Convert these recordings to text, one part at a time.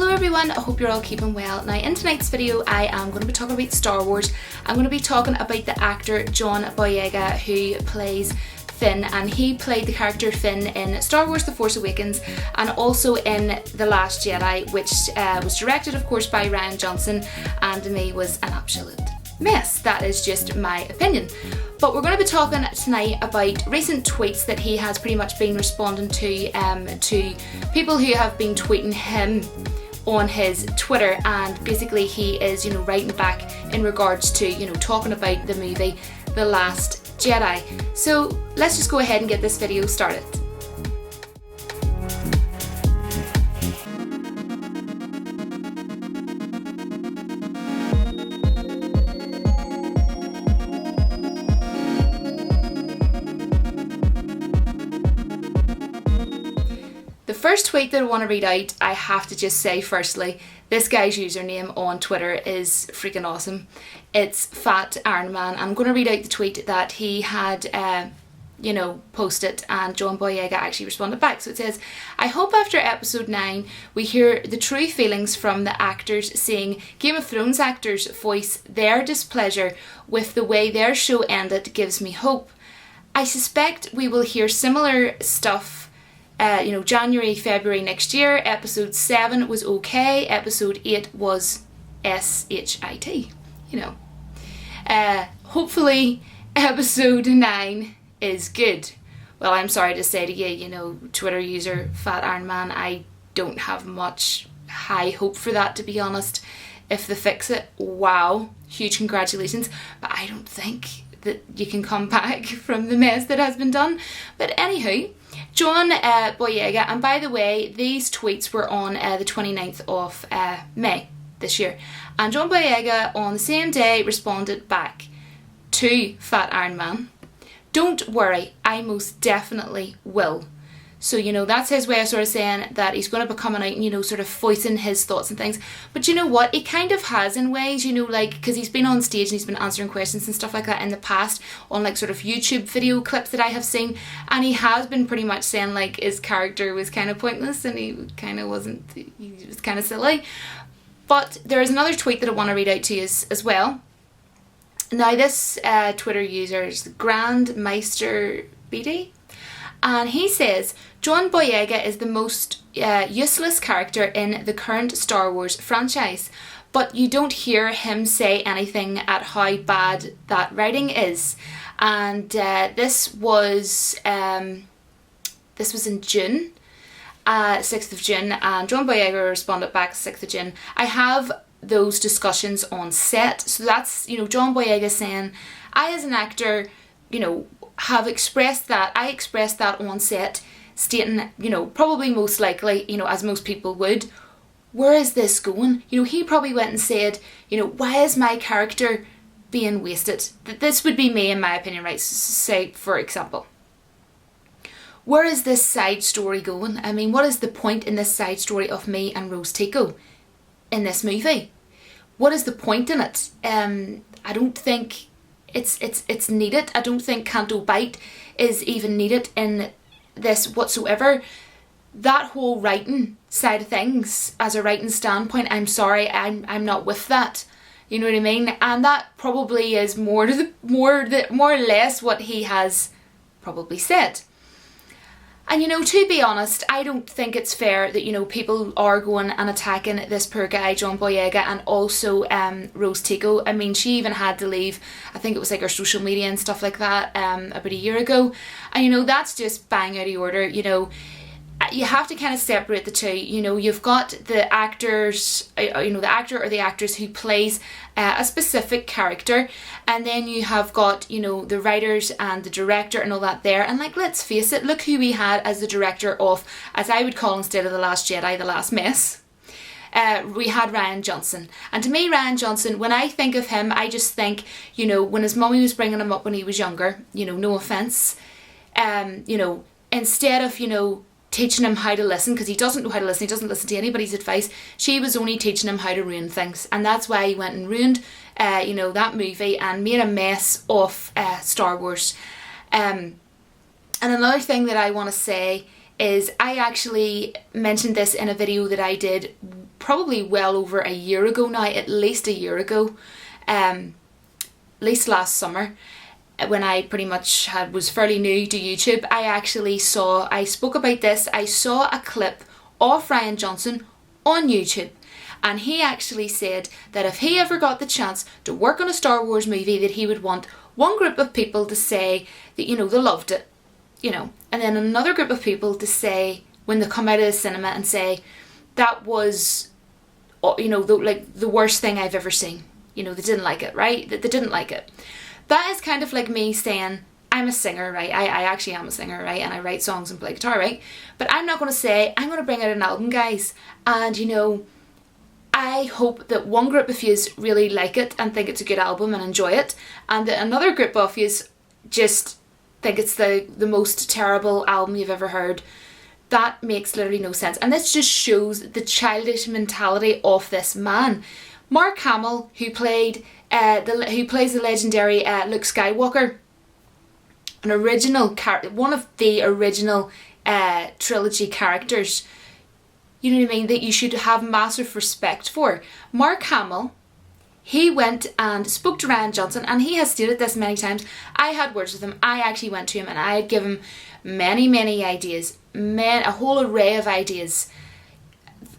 Hello everyone, I hope you're all keeping well. Now in tonight's video I am going to be talking about Star Wars. I'm going to be talking about the actor John Boyega who plays Finn, and he played the character Finn in Star Wars The Force Awakens and also in The Last Jedi, which was directed of course by Rian Johnson, and to me was an absolute mess. That is just my opinion. But we're going to be talking tonight about recent tweets that he has pretty much been responding to people who have been tweeting him on his Twitter, and basically he is, writing back in regards to, talking about the movie The Last Jedi. So let's just go ahead and get this video started. The first tweet that I want to read out, I have to just say firstly, this guy's username on Twitter is freaking awesome. It's Fat Iron Man. I'm going to read out the tweet that he had, posted, and John Boyega actually responded back. So it says, I hope after episode 9 we hear the true feelings from the actors, seeing Game of Thrones actors voice their displeasure with the way their show ended gives me hope. I suspect we will hear similar stuff January, February next year. Episode 7 was okay. Episode 8 was shit. Hopefully episode 9 is good. Well, I'm sorry to say to you, Twitter user Fat Iron Man, I don't have much high hope for that, to be honest. If they fix it, wow, huge congratulations. But I don't think that you can come back from the mess that has been done. But anywho, John Boyega, and by the way, these tweets were on the 29th of May this year, and John Boyega on the same day responded back to Fat Iron Man, don't worry, I most definitely will. So, that's his way of sort of saying that he's going to be coming out and, sort of voicing his thoughts and things. But you know what? He kind of has in ways, because he's been on stage and he's been answering questions and stuff like that in the past on sort of YouTube video clips that I have seen. And he has been pretty much saying his character was kind of pointless and he kind of wasn't, he was kind of silly. But there is another tweet that I want to read out to you as well. Now this Twitter user is Grandmeister BD. And he says, John Boyega is the most useless character in the current Star Wars franchise, but you don't hear him say anything at how bad that writing is. And this was in June, 6th of June, and John Boyega responded back 6th of June. I have those discussions on set. So that's, John Boyega saying, I as an actor, have expressed that. I expressed that on set, stating, probably most likely, as most people would, where is this going? He probably went and said, why is my character being wasted? This would be me in my opinion, right? Say, for example, where is this side story going? I mean, what is the point in this side story of me and Rose Tico in this movie? What is the point in it? I don't think it's needed. I don't think Canto Bite is even needed in this whatsoever. That whole writing side of things, as a writing standpoint, I'm sorry, I'm not with that. You know what I mean? And that probably is more or less what he has probably said. And to be honest, I don't think it's fair that, people are going and attacking this poor guy, John Boyega, and also Rose Tico. I mean, she even had to leave, I think it was her social media and stuff like that about a year ago. And, that's just bang out of order. You have to kind of separate the two. You've got the actors, the actor or the actress who plays a specific character, and then you have got, the writers and the director and all that there. And let's face it, look who we had as the director of, as I would call instead of The Last Jedi, The Last Mess. We had Rian Johnson. And to me, Rian Johnson, when I think of him, I just think, when his mummy was bringing him up when he was younger, no offence, instead of, teaching him how to listen, because he doesn't know how to listen, he doesn't listen to anybody's advice, she was only teaching him how to ruin things, and that's why he went and ruined that movie and made a mess of Star Wars. And another thing that I want to say is I actually mentioned this in a video that I did probably well over a year ago now, at least a year ago, at least last summer, when I pretty much was fairly new to YouTube. I spoke about this, I saw a clip of Rian Johnson on YouTube, and he actually said that if he ever got the chance to work on a Star Wars movie, that he would want one group of people to say that, you know, they loved it, you know, and then another group of people to say, when they come out of the cinema, and say, that was, you know, the worst thing I've ever seen. You know, they didn't like it, right? They didn't like it. That is kind of like me saying, I'm a singer, right? I actually am a singer, right? And I write songs and play guitar, right? But I'm not going to say, I'm going to bring out an album, guys. And, you know, I hope that one group of yous really like it and think it's a good album and enjoy it. And that another group of yous just think it's the most terrible album you've ever heard. That makes literally no sense. And this just shows the childish mentality of this man. Mark Hamill, who plays the legendary Luke Skywalker, one of the original trilogy characters, you know what I mean, that you should have massive respect for. Mark Hamill, he went and spoke to Rian Johnson, and he has stated this many times. I had words with him. I actually went to him and I had given him many ideas, a whole array of ideas,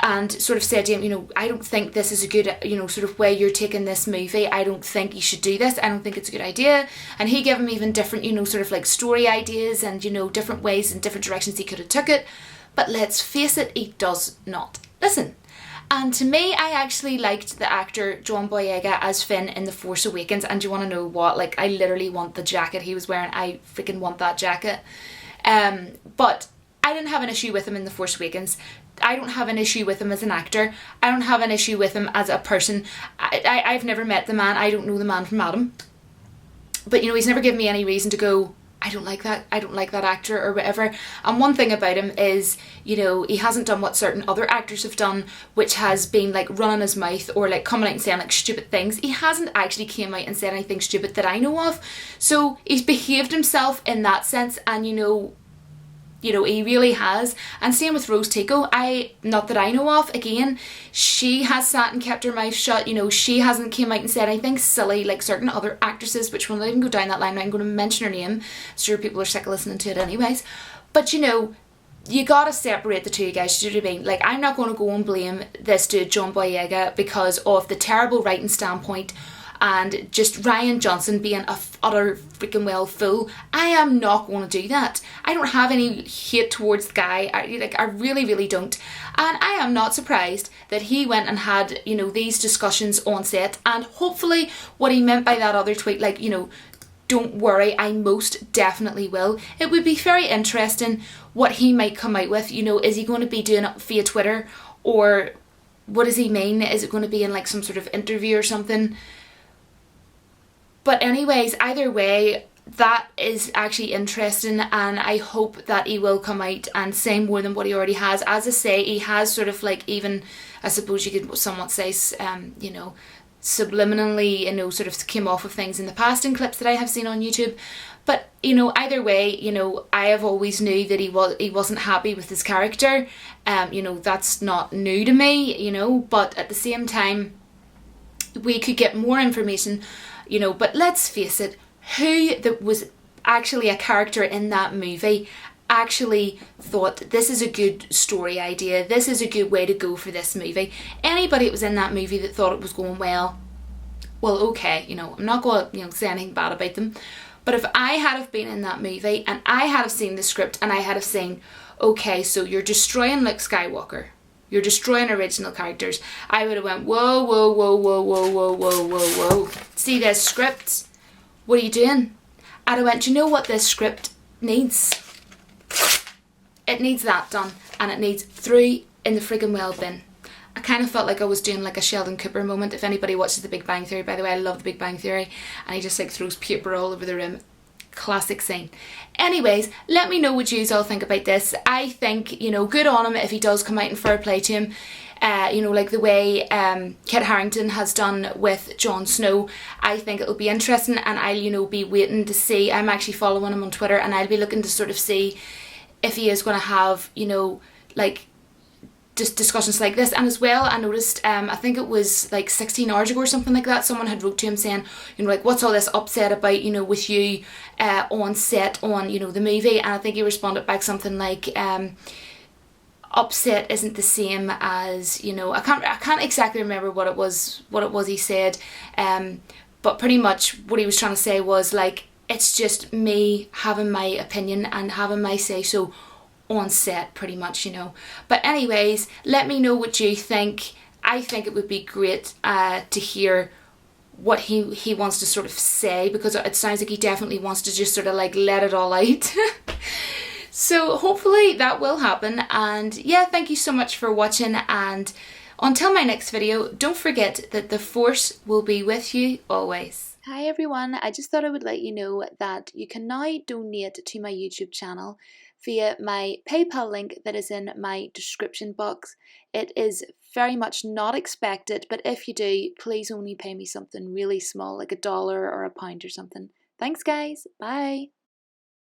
and sort of said to him, you know, I don't think this is a good, you know, sort of way you're taking this movie. I don't think you should do this. I don't think it's a good idea. And he gave him even different, you know, sort of like story ideas and, you know, different ways and different directions he could have took it. But let's face it, he does not listen. And to me, I actually liked the actor John Boyega as Finn in The Force Awakens. And do you want to know what? Like, I literally want the jacket he was wearing. I freaking want that jacket. But I didn't have an issue with him in The Force Awakens. I don't have an issue with him as an actor. I don't have an issue with him as a person. I've never met the man. I don't know the man from Adam. But, you know, he's never given me any reason to go, I don't like that actor or whatever. And one thing about him is, you know, he hasn't done what certain other actors have done, which has been like running his mouth or like coming out and saying like stupid things. He hasn't actually came out and said anything stupid that I know of. So he's behaved himself in that sense, and you know, he really has. And same with Rose Tico. Not that I know of, again, she has sat and kept her mouth shut. You know, she hasn't came out and said anything silly like certain other actresses, which will not even go down that line. I'm going to mention her name. I'm sure people are sick of listening to it anyways. But you know, you gotta separate the two, guys. Do you know what I mean? Like, I'm not going to go and blame this dude, John Boyega, because of the terrible writing standpoint and just Rian Johnson being a utter freaking well fool. I am not going to do that. I don't have any hate towards the guy. I really don't. And I am not surprised that he went and had, you know, these discussions on set. And hopefully what he meant by that other tweet, like, you know, don't worry, I most definitely will. It would be very interesting what he might come out with. You know, is he going to be doing it via Twitter, or what does he mean? Is it going to be in like some sort of interview or something? But anyways, either way, that is actually interesting, and I hope that he will come out and say more than what he already has. As I say, he has sort of like, even, I suppose you could somewhat say, you know, subliminally, you know, sort of came off of things in the past in clips that I have seen on YouTube. But, you know, either way, you know, I have always knew that he wasn't happy with his character. You know, that's not new to me, you know, but at the same time, we could get more information. You know, but let's face it, who that was actually a character in that movie actually thought this is a good story idea, this is a good way to go for this movie? Anybody that was in that movie that thought it was going well, okay, you know, I'm not going to, you know, say anything bad about them. But if I had have been in that movie and I had have seen the script and I had have seen, okay, so you're destroying Luke Skywalker, you're destroying original characters, I would have went, whoa. See this script? What are you doing? And I went, do you know what this script needs? It needs that done, and it needs through in the friggin' well bin. I kind of felt like I was doing like a Sheldon Cooper moment. If anybody watches The Big Bang Theory, by the way, I love The Big Bang Theory, and he just like throws paper all over the room. Classic scene. Anyways, let me know what you all think about this. I think, you know, good on him if he does come out and fair play to him. You know, like the way Kit Harington has done with Jon Snow. I think it'll be interesting, and I'll, you know, be waiting to see. I'm actually following him on Twitter, and I'll be looking to sort of see if he is going to have, you know, like just discussions like this. And as well, I noticed, I think it was like 16 hours ago or something like that, someone had wrote to him saying, you know, like, what's all this upset about, you know, with you on set on, you know, the movie. And I think he responded back something like, upset isn't the same as, you know, I can't exactly remember what it was he said, but pretty much what he was trying to say was like, it's just me having my opinion and having my say so on set, pretty much, you know. But anyways, let me know what you think. I think it would be great to hear what he wants to sort of say, because it sounds like he definitely wants to just sort of like let it all out. So hopefully that will happen. And yeah, thank you so much for watching, and until my next video, don't forget that the force will be with you always. Hi everyone, I just thought I would let you know that you can now donate to my YouTube channel via my PayPal link that is in my description box. It is very much not expected, but if you do, please only pay me something really small, like $1 or £1 or something. Thanks guys, bye!